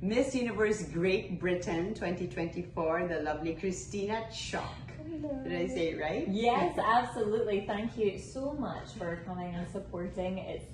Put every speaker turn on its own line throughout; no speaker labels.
Miss Universe Great Britain 2024, the lovely Christina Chalk. Did I say it right?
Yes, absolutely. Thank you so much for coming and supporting. It's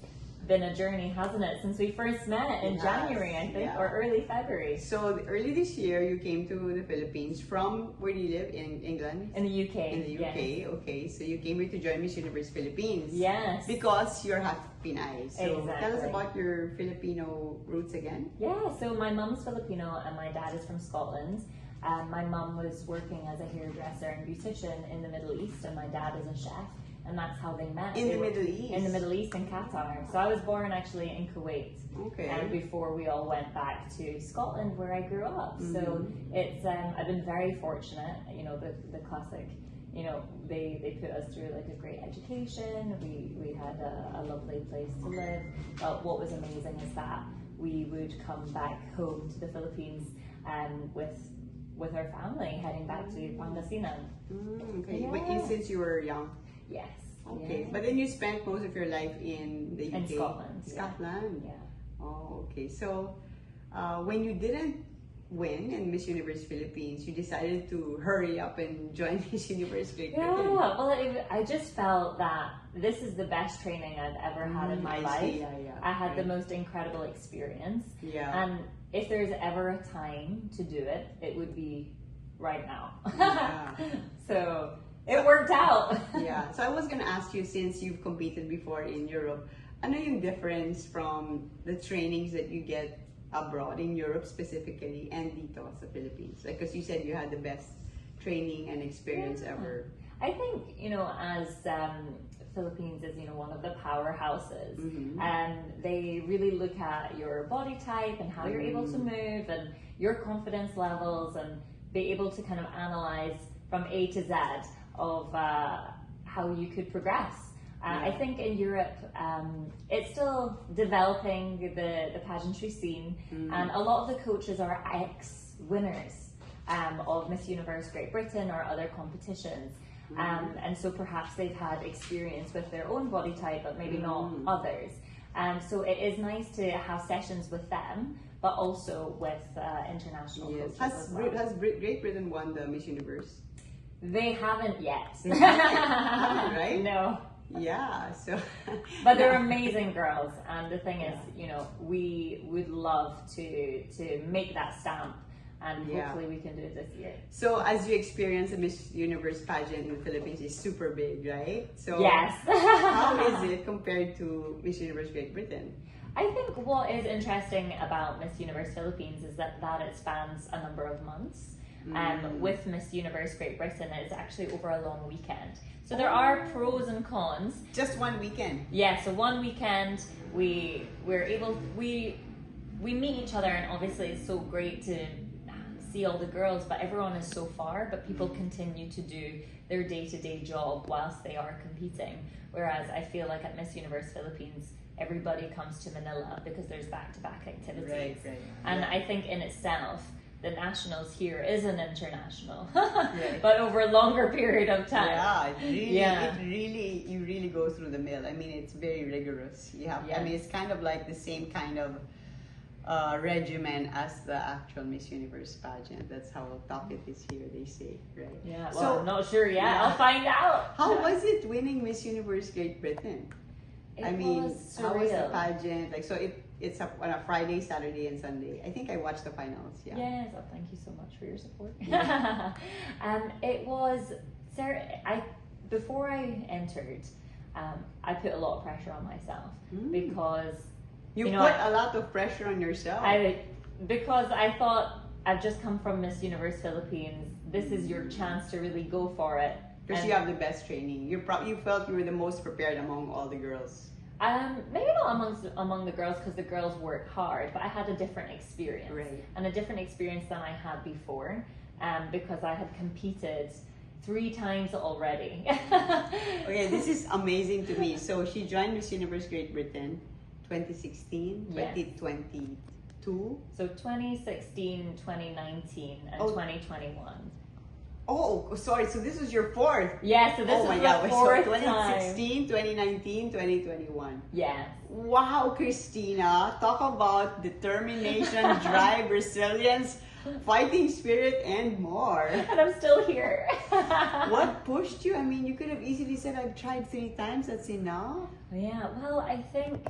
been a journey, hasn't it, since we first met in January, I think, or early February.
So early this year, you came to the Philippines from, where do you live? In England?
In the UK.
In the UK,
yes.
Okay. So you came here to join Miss Universe Philippines.
Yes.
Because you're half Pinay. So
exactly.
Tell us about your Filipino roots again.
Yeah, so my mom's Filipino and my dad is from Scotland. My mom was working as a hairdresser and beautician in the Middle East, and my dad is a chef. And that's how they met.
In the Middle East?
In the Middle East, in Qatar. So I was born actually in Kuwait.
Okay.
And before we all went back to Scotland where I grew up. So it's, I've been very fortunate, you know, the classic, you know, they put us through like a great education. We had a lovely place to live. But what was amazing is that we would come back home to the Philippines with our family, heading back to Pangasinan.
Okay,
Yeah.
but since you were young?
Yes.
Okay,
Yeah.
but then you spent most of your life in the UK?
In Scotland.
Scotland?
Yeah.
Oh, okay. So, when you didn't win in Miss Universe Philippines, you decided to hurry up and join Miss Universe Great Britain.
Yeah, well, I just felt that this is the best training I've ever had in my life.
See.
I had the most incredible experience.
Yeah.
And if there's ever a time to do it, it would be right now.
Yeah.
So it worked out.
Yeah. So I was gonna ask you, since you've competed before in Europe, ano yung difference from the trainings that you get abroad in Europe specifically and dito sa Philippines? Like, because you said you had the best training and experience ever.
I think, you know, as Philippines is, you know, one of the powerhouses, and they really look at your body type and how you're able to move and your confidence levels, and be able to kind of analyze from A to Z of how you could progress. I think in Europe, it's still developing the pageantry scene, and a lot of the coaches are ex-winners of Miss Universe Great Britain or other competitions. And so perhaps they've had experience with their own body type, but maybe not others. So it is nice to have sessions with them, but also with international coaches as well.
Has Great Britain won the Miss Universe?
They haven't yet.
Right?
No.
Yeah, so
but they're amazing girls, and the thing is, you know, we would love to make that stamp, and hopefully we can do it this year.
So as you experience a Miss Universe pageant in the Philippines is super big, right? So
yes.
How is it compared to Miss Universe Great Britain?
I think what is interesting about Miss Universe Philippines is that it spans a number of months. With Miss Universe Great Britain, it's actually over a long weekend. So there are pros and cons.
Just one weekend?
Yeah, so one weekend we meet each other, and obviously it's so great to see all the girls, but everyone is so far, but people continue to do their day-to-day job whilst they are competing. Whereas I feel like at Miss Universe Philippines, everybody comes to Manila because there's back-to-back activities. Right. And I think in itself, the nationals here is an international, but over a longer period of time.
Yeah, you really go through the mill. I mean, it's very rigorous. I mean, it's kind of like the same kind of regimen as the actual Miss Universe pageant. That's how tough it is here, they say, right?
Yeah, well, so, I'm not sure yet. I'll find out.
How was it winning Miss Universe Great Britain?
How was the
pageant? Like, so it's on a Friday, Saturday, and Sunday. I think I watched the finals. Yeah.
Yes. Oh, thank you so much for your support. It was before I entered, I put a lot of pressure on myself because
you put a lot of pressure on yourself.
Because I thought, I've just come from Miss Universe Philippines. This is your chance to really go for it.
Because you have the best training. You felt you were the most prepared among all the girls.
Maybe not among the girls, because the girls worked hard, but I had a different experience.
Right.
And a different experience than I had before, because I had competed 3 times already.
Okay, this is amazing to me. So she joined Miss Universe Great Britain 2016, 2022.
So 2016, 2019, and 2021.
Oh, sorry. So this was your fourth.
Yeah, so this
Oh my
is
God.
the
So
fourth
2016, 2019, 2021.
time. Yeah.
Wow, Christina. Talk about determination, drive, resilience, fighting spirit, and more.
And I'm still here.
What pushed you? I mean, you could have easily said, I've tried 3 times. That's enough.
Yeah, well, I think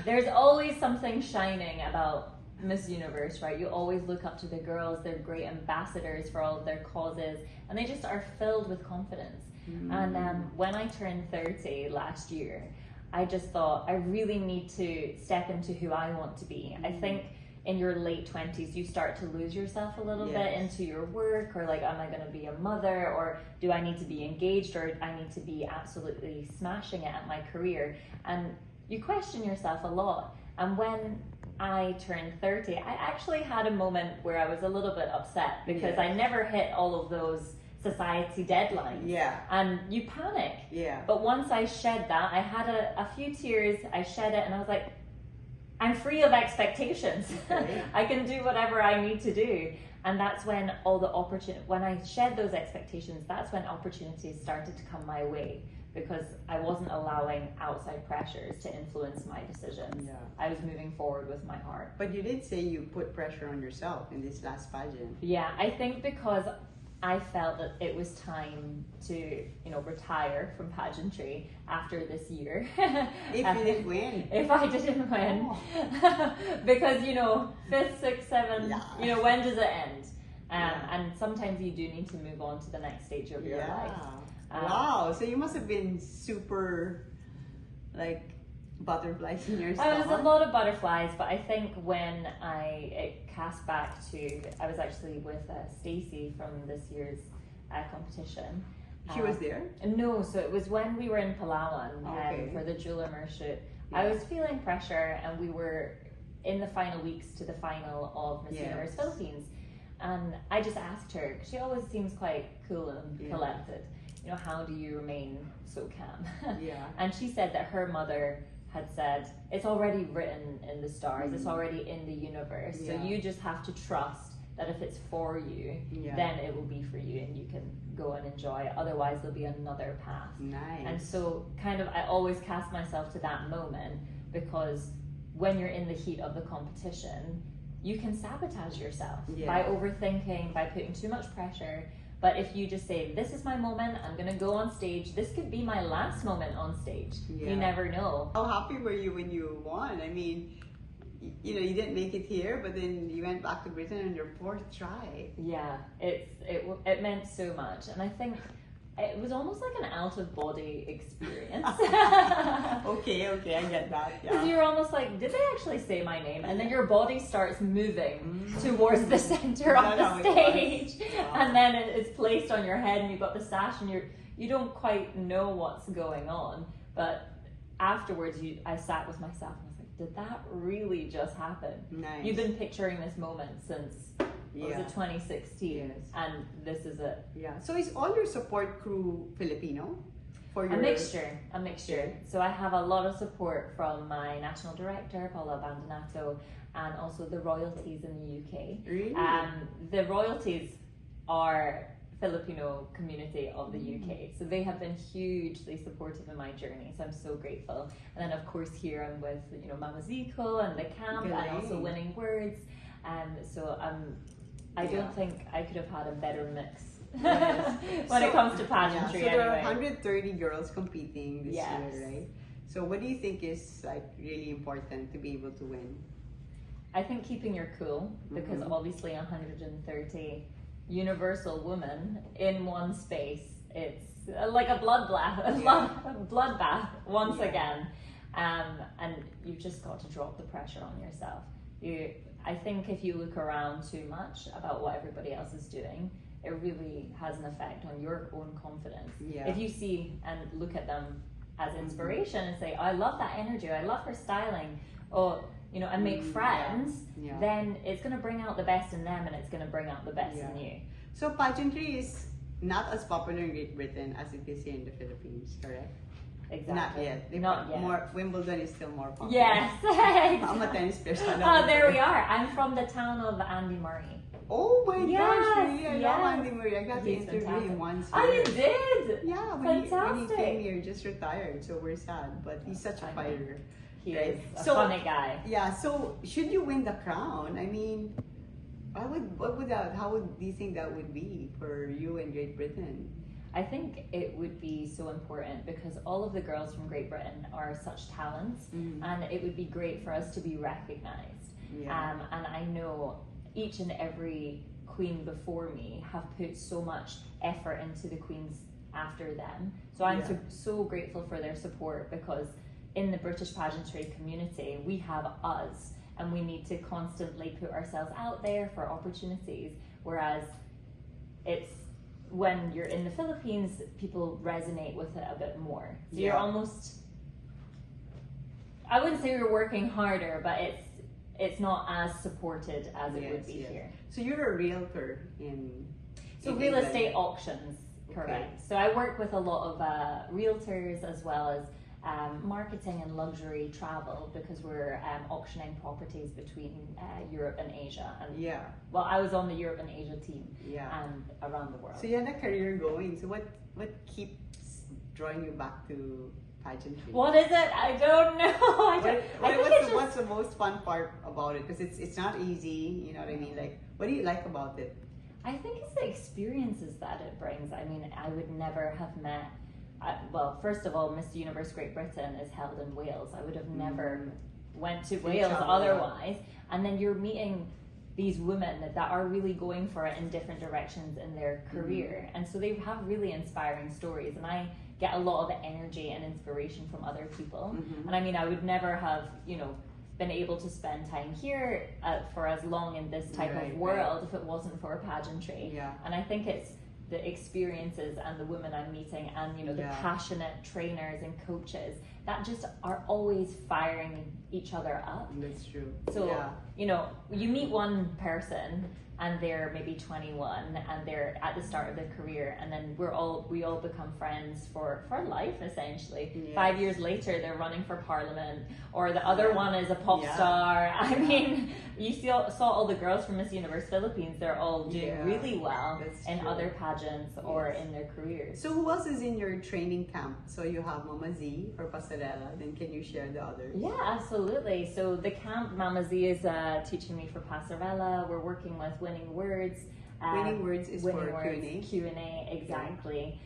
there's always something shining about Miss Universe, right? You always look up to the girls. They're great ambassadors for all of their causes, and they just are filled with confidence. And when I turned 30 last year, I just thought I really need to step into who I want to be. I think in your late 20s, you start to lose yourself a little bit into your work, or like, am I going to be a mother, or do I need to be engaged, or I need to be absolutely smashing it at my career? And you question yourself a lot. And when I turned 30, I actually had a moment where I was a little bit upset because I never hit all of those society deadlines.
Yeah.
And you panic.
Yeah.
But once I shed that, I had a few tears, I shed it, and I was like, I'm free of expectations.
Okay.
I can do whatever I need to do. And that's when when I shed those expectations, that's when opportunities started to come my way, because I wasn't allowing outside pressures to influence my decisions.
Yeah.
I was moving forward with my heart.
But you did say you put pressure on yourself in this last pageant.
Yeah, I think because I felt that it was time to, retire from pageantry after this year.
If you didn't win.
If I didn't win. Because, 5th, 6th, 7th, when does it end? And sometimes you do need to move on to the next stage of your life.
Wow, so you must have been super, like, butterflies in your stomach.
I was a lot of butterflies, but I think when it cast back to, I was actually with Stacey from this year's competition.
She was there?
No, so it was when we were in Palawan for the Jeweler Merchant.
Yeah.
I was feeling pressure, and we were in the final weeks to the final of Miss Universe Philippines. And I just asked her, because she always seems quite cool and collected, how do you remain so calm? And she said that her mother had said, it's already written in the stars, it's already in the universe, so you just have to trust that if it's for you, then it will be for you, and you can go and enjoy. Otherwise, there'll be another path.
Nice.
And so I always cast myself to that moment, because when you're in the heat of the competition, you can sabotage yourself by overthinking, by putting too much pressure. But if you just say, this is my moment, I'm going to go on stage, this could be my last moment on stage. You never know.
How happy were you when you won? I mean, you didn't make it here, but then you went back to Britain on your 4th try.
Yeah, it meant so much. And I think it was almost like an out-of-body experience.
Okay, I get that.
Because you're almost like, did they actually say my name? And then your body starts moving towards the center of the stage. And then it's placed on your head, and you've got the sash, and you don't quite know what's going on. But afterwards, I sat with myself, and I was like, did that really just happen?
Nice.
You've been picturing this moment since... Was it 2016? And this is it.
Yeah. So is all your support crew Filipino?
A mixture. So I have a lot of support from my national director, Paula Abandonato, and also the royalties in the UK.
Really?
The royalties are Filipino community of the UK. So they have been hugely supportive in my journey. So I'm so grateful. And then of course here I'm with, Mama Z QnA and the camp, and also Winning Words. So I don't think I could have had a better mix when it comes to pageantry.
So there are 130 girls competing this year, right? So what do you think is like really important to be able to win?
I think keeping your cool, because obviously 130 universal women in one space, it's like a bloodbath once again. And you've just got to drop the pressure on yourself. I think if you look around too much about what everybody else is doing, it really has an effect on your own confidence. If you see and look at them as inspiration and say, I love that energy, I love her styling, and make friends, then it's going to bring out the best in them, and it's going to bring out the best in you.
So pageantry is not as popular in Great Britain as it is here in the Philippines, correct?
Exactly.
Not yet. Wimbledon is still more popular.
Yes.
I'm a tennis player.
Oh, there we are. I'm from the town of Andy Murray.
Oh my gosh,
Yes,
really? I love
yes.
Andy Murray. I got to
He's
interview
fantastic.
him once.
Oh, you
here.
did?
Yeah, when he
Fantastic.
came here, just retired, so we're sad. But he's such a fighter.
He
right?
is a
So-
funny guy.
Yeah, so should you win the crown, I mean, how would do you think that would be for you in Great Britain?
I think it would be so important because all of the girls from Great Britain are such talents, and it would be great for us to be recognized.
Yeah.
And I know each and every queen before me have put so much effort into the queens after them. So I'm
Yeah.
so grateful for their support, because in the British pageantry community, we have us, and we need to constantly put ourselves out there for opportunities. Whereas it's when you're in the Philippines, people resonate with it a bit more. So you're
Yeah.
almost, I wouldn't say you're working harder, but it's not as supported as it would be here.
So you're a realtor in
So
in
real
England.
estate auctions, correct. So I work with a lot of realtors, as well as marketing and luxury travel, because we're auctioning properties between Europe and Asia. And
Yeah,
well, I was on the Europe and Asia team
yeah.
and around the world.
So you had a career going. So what keeps drawing you back to pageantry?
What is it? I don't know. I think
What's the most fun part about it? Because it's not easy. You know what I mean? Like, what do you like about it?
I think it's the experiences that it brings. I mean, I would never have met. Well, first of all, Miss Universe Great Britain is held in Wales. I would have never went to Wales
travel,
otherwise. And then you're meeting these women that are really going for it in different directions in their career. And so they have really inspiring stories. And I get a lot of energy and inspiration from other people. And I mean, I would never have, been able to spend time here for as long in this type of world if it wasn't for pageantry.
Yeah.
And I think it's the experiences and the women I'm meeting, and the passionate trainers and coaches that just are always firing each other up.
That's true.
So
yeah.
You meet one person and they're maybe 21 and they're at the start of their career, and then we all become friends for life essentially.
Yes.
5 years later they're running for parliament, or the other one is a pop star. I mean, you saw all the girls from Miss Universe Philippines, they're all doing really well in other pageants or in their careers.
So who else is in your training camp? So you have Mama Z for pasarela, then can you share the others?
Yeah, absolutely. So the camp, Mama Z is teaching me for pasarela. We're working with Winning Words.
Winning Words is
Winning
for
Words,
QnA.
QnA, exactly.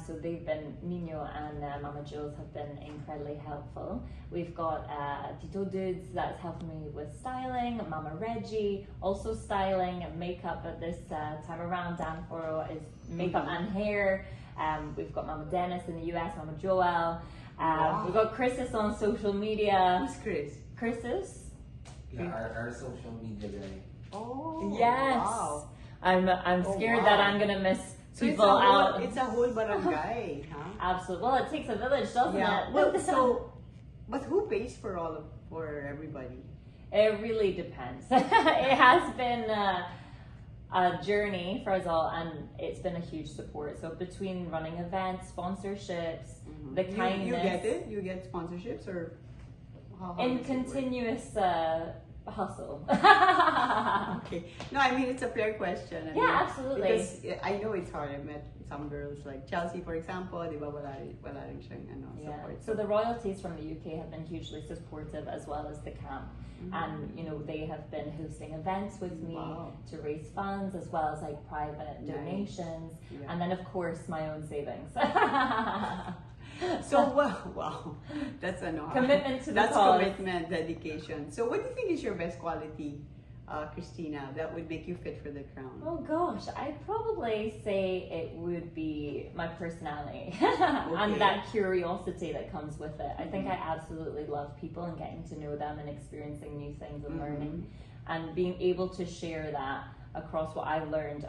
So they've been, Nino and Mama Jules have been incredibly helpful. We've got Tito Dudes that's helping me with styling, Mama Reggie, also styling and makeup at this time around. Dan Foro is makeup and hair. We've got Mama Dennis in the US, Mama Joelle. We've got Chris's on social media.
Who's Chris?
Chris's?
Yeah, our social media guy.
Oh,
Yes.
wow.
I'm scared that I'm gonna miss
So
people out.
It's a whole barangay, huh?
Absolutely. Well, it takes a village, doesn't
Yeah.
it?
Well, but who pays for for everybody?
It really depends. It has been a journey for us all, and it's been a huge support. So between running events, sponsorships, the kindness,
You get it? You get sponsorships, or how
in
does it work?
continuous hustle.
Okay. No, I mean, it's a fair question. I mean,
Absolutely.
Because I know it's hard. I met some girls like Chelsea, for example, di ba, wala rin siyang support.
So the royalties from the UK have been hugely supportive, as well as the camp. And they have been hosting events with me to raise funds, as well as like private donations, and then of course my own savings.
So wow, that's
commitment to the
that's
cause.
Commitment, dedication. So what do you think is your best quality, Christina, that would make you fit for the crown?
Oh gosh, I'd probably say it would be my personality and that curiosity that comes with it. I think I absolutely love people and getting to know them and experiencing new things and learning, and being able to share that across what I've learned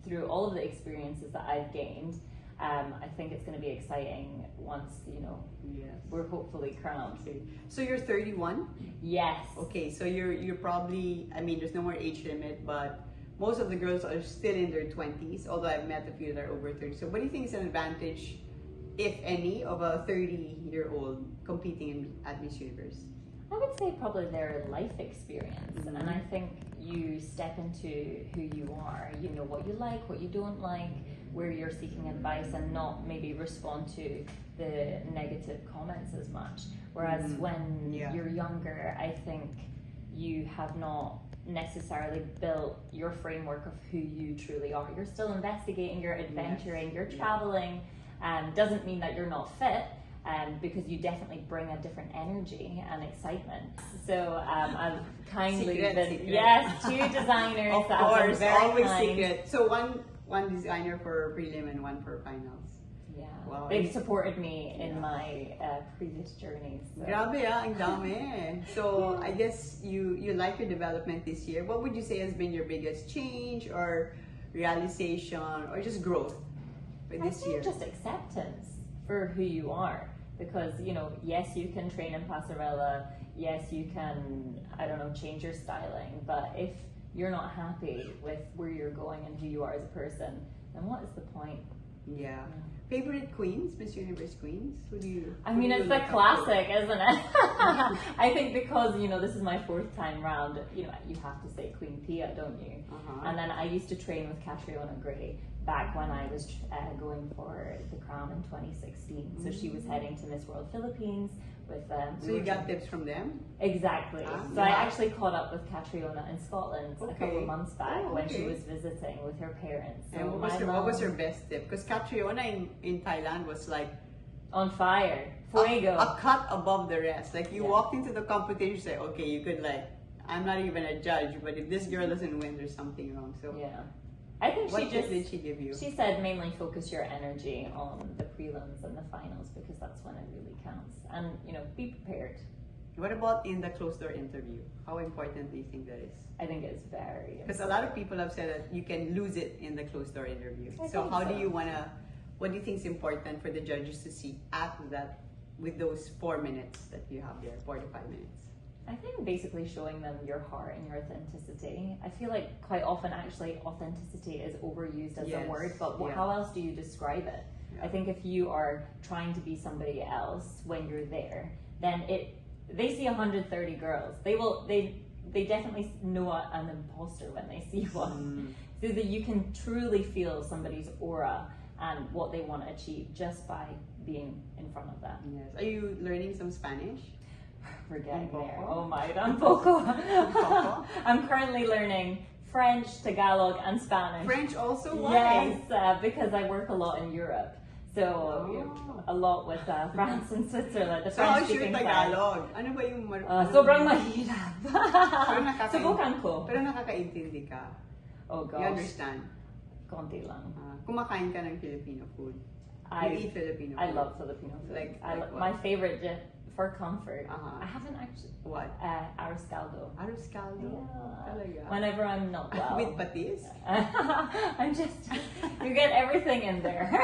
through all of the experiences that I've gained. I think it's going to be exciting once we're hopefully crowned.
Okay. So you're 31?
Yes.
Okay, so you're probably, I mean, there's no more age limit, but most of the girls are still in their 20s, although I've met a few that are over 30. So what do you think is an advantage, if any, of a 30-year-old competing at Miss Universe?
I would say probably their life experience, and I think you you step into who you are. You know what you like, what you don't like, where you're seeking advice, and not maybe respond to the negative comments as much. Whereas when you're younger, I think you have not necessarily built your framework of who you truly are. You're still investigating, you're adventuring, you're traveling. Doesn't mean that you're not fit, because you definitely bring a different energy and excitement. So I've kindly been, yes, 2 designers.
Of
that have been
course,
very
always
kind.
secret. So one designer for prelim and one for finals.
Yeah,
Wow.
they've supported me in my previous journeys. So.
Grabe ang dami. So I guess you like your development this year. What would you say has been your biggest change or realization or just growth for this year?
Just acceptance for who you are. Because, you know, yes, you can train in pasarela. Yes, you can, I don't know, change your styling. But if you're not happy with where you're going and who you are as a person, then what is the point?
Yeah. Favorite queens, Miss Universe queens? Who do you?
I mean, it's a classic, isn't it? I think because, you know, this is my 4th time round, you know, you have to say Queen Pia, don't you? And then I used to train with Catriona Gray back when I was going for the crown in 2016. So she was heading to Miss World Philippines with
So you got tips from them?
Exactly. So I actually caught up with Catriona in Scotland a couple of months back when she was visiting with her parents. So
and what was her best tip? Because Catriona in Thailand was like
on fire, fuego.
A cut above the rest. Like you walked into the competition, you say, okay, you could like, I'm not even a judge, but if this girl doesn't win, there's something wrong. So
yeah. I think
what tip did she give you?
She said mainly focus your energy on the prelims and the finals because that's when it really counts. And, you know, be prepared.
What about in the closed door interview? How important do you think that is?
I think it's very
Because a lot of people have said that you can lose it in the closed door interview. So how do you want to, what do you think is important for the judges to see at that, with those 4 minutes that you have there, 4 to 5 minutes?
I think basically showing them your heart and your authenticity. I feel like quite often actually authenticity is overused as a word, but how else do you describe it? I think if you are trying to be somebody else when you're there, then they see 130 girls. They definitely know an imposter when they see one. So that you can truly feel somebody's aura and what they want to achieve just by being in front of them.
Yes. Are you learning some Spanish?
We're getting there. Oh my, tampoco. I'm currently learning French, Tagalog, and Spanish.
French also? Why?
Yes, because I work a lot in Europe. So, a lot with France and Switzerland. The
so how's your
French-speaking
Tagalog? Ano ba yung...
sobrang mahirap. Subukan ko.
Pero nakakaintindi ka?
Oh gosh.
You understand?
Konti lang.
Kumakain ka ng Filipino food? You eat Filipino food?
I love Filipino food.
Like
my favorite for comfort. I haven't actually.
What?
Arroz caldo.
Arroz caldo?
Yeah.
Talaga?
Whenever I'm not well.
With patis?
I'm just, you get everything in there.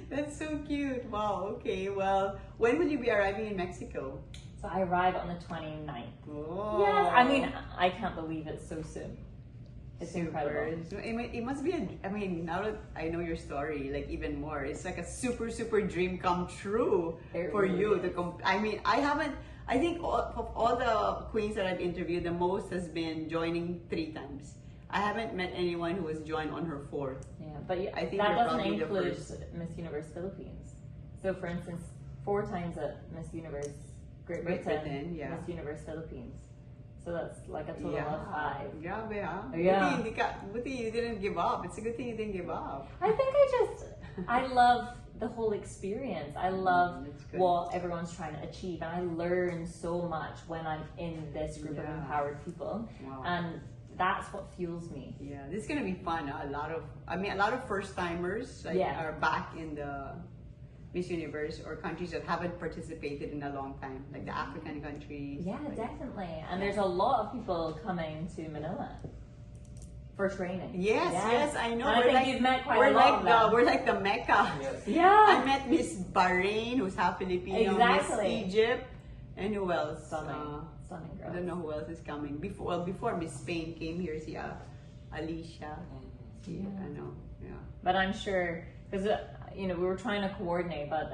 That's so cute. Wow, okay. Well, when will you be arriving in Mexico?
So I arrive on the 29th.
Oh.
Yes, I mean, I can't believe it's so soon. It's incredible.
It must be I mean, now that I know your story, like even more, it's like a super dream come true for you. I mean, I think of all the queens that I've interviewed, the most has been joining 3 times. I haven't met anyone who has joined on her 4th.
Yeah, but
I think
that
you're
doesn't
probably
include
the first.
Miss Universe Philippines. So for instance, 4 times at Miss Universe Great Britain, Miss Universe Philippines. So that's like a total of 5.
Grabe, ha?
Yeah.
Buti you didn't give up. It's a good thing you didn't give up.
I think I love the whole experience. I love what everyone's trying to achieve. And I learn so much when I'm in this group of empowered people.
Wow.
And that's what fuels me.
Yeah, this is gonna be fun. A lot of first timers are back in the Miss Universe or countries that haven't participated in a long time, like the African countries.
Yeah, definitely. And there's a lot of people coming to Manila for training.
Yes, I know.
And I think you've met quite a lot of them.
We're like the Mecca.
Yeah.
I met Miss Bahrain, who's half Filipino, Miss Egypt, and who else?
Stunning girls.
I don't know who else is coming. Before Miss Spain came here, Alicia. I know. Yeah.
But I'm sure, because we were trying to coordinate, but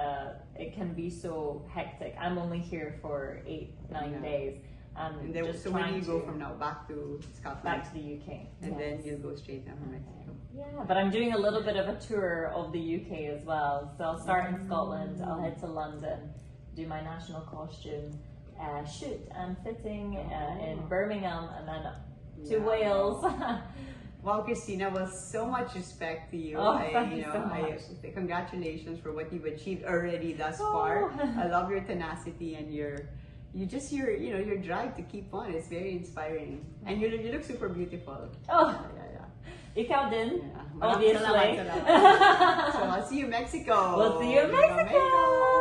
it can be so hectic. I'm only here for 8-9 days,
And then,
just
so where do you
trying
go
to-
from now? Back to Scotland?
back to the UK.
And
yes.
then you'll go straight down from Mexico.
Yeah, but I'm doing a little bit of a tour of the UK as well. So I'll start in Scotland, I'll head to London, do my national costume shoot and fitting in Birmingham, and then to Wales.
Wow, Christina, well, so much respect to you.
Oh, thank you so much.
Congratulations for what you've achieved already thus far. I love your tenacity and your drive to keep on. It's very inspiring, and you look super beautiful.
Oh.
Yeah.
Ikaw din,
Yeah.
obviously.
Salamat. So I'll see you in Mexico.
We'll see you in Mexico.